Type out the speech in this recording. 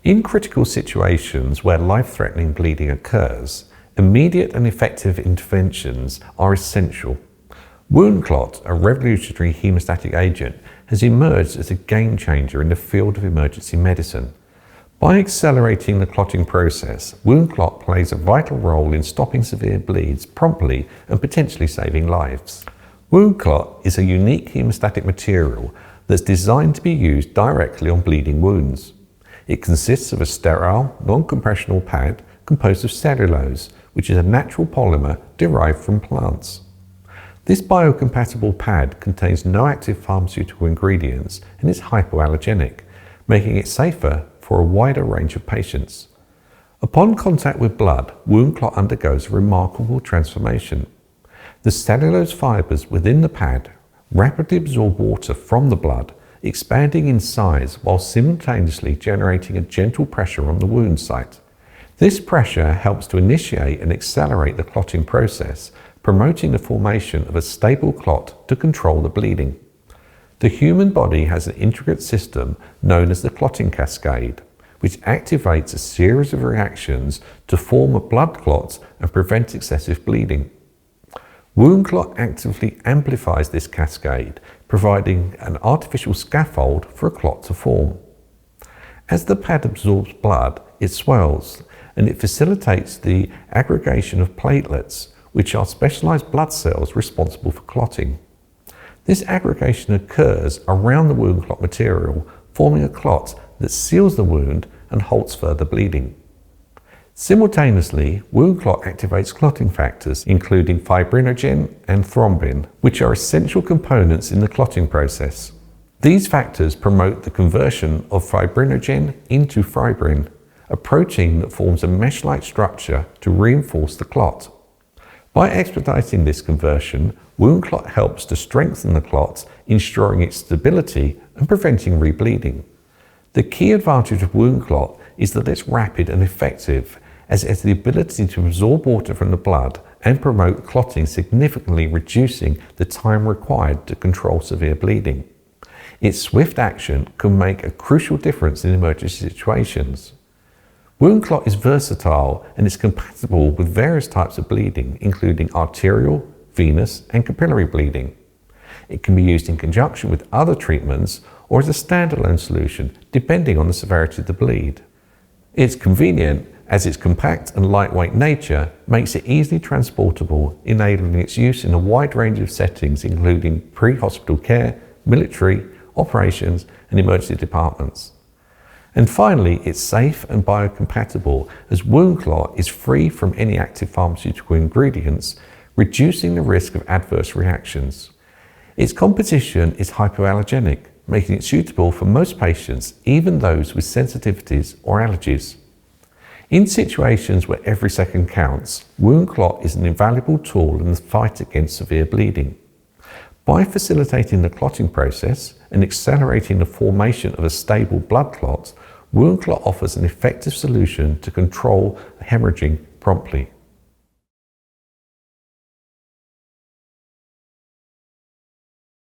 In critical situations where life-threatening bleeding occurs, immediate and effective interventions are essential. Woundclot, a revolutionary hemostatic agent, has emerged as a game changer in the field of emergency medicine. By accelerating the clotting process, Woundclot plays a vital role in stopping severe bleeds promptly and potentially saving lives. Woundclot is a unique hemostatic material that's designed to be used directly on bleeding wounds. It consists of a sterile, non-compressional pad composed of cellulose, which is a natural polymer derived from plants. This biocompatible pad contains no active pharmaceutical ingredients and is hypoallergenic, making it safer for a wider range of patients. Upon contact with blood, Woundclot undergoes a remarkable transformation. The cellulose fibers within the pad rapidly absorb water from the blood, expanding in size while simultaneously generating a gentle pressure on the wound site. This pressure helps to initiate and accelerate the clotting process, promoting the formation of a stable clot to control the bleeding. The human body has an intricate system known as the clotting cascade, which activates a series of reactions to form a blood clot and prevent excessive bleeding. Woundclot actively amplifies this cascade, providing an artificial scaffold for a clot to form. As the pad absorbs blood, it swells, and it facilitates the aggregation of platelets, which are specialized blood cells responsible for clotting. This aggregation occurs around the Woundclot material, forming a clot that seals the wound and halts further bleeding. Simultaneously, Woundclot activates clotting factors, including fibrinogen and thrombin, which are essential components in the clotting process. These factors promote the conversion of fibrinogen into fibrin, a protein that forms a mesh-like structure to reinforce the clot. By expediting this conversion, Woundclot helps to strengthen the clot, ensuring its stability and preventing rebleeding. The key advantage of Woundclot is that it's rapid and effective, as it has the ability to absorb water from the blood and promote clotting, significantly reducing the time required to control severe bleeding. Its swift action can make a crucial difference in emergency situations. Woundclot is versatile and is compatible with various types of bleeding, including arterial, venous, and capillary bleeding. It can be used in conjunction with other treatments or as a standalone solution, depending on the severity of the bleed. It's convenient as its compact and lightweight nature makes it easily transportable, enabling its use in a wide range of settings, including pre-hospital care, military, operations, and emergency departments. And finally, it's safe and biocompatible, as Woundclot is free from any active pharmaceutical ingredients, reducing the risk of adverse reactions. Its composition is hypoallergenic, making it suitable for most patients, even those with sensitivities or allergies. In situations where every second counts, Woundclot is an invaluable tool in the fight against severe bleeding. By facilitating the clotting process and accelerating the formation of a stable blood clot, Woundclot offers an effective solution to control hemorrhaging promptly.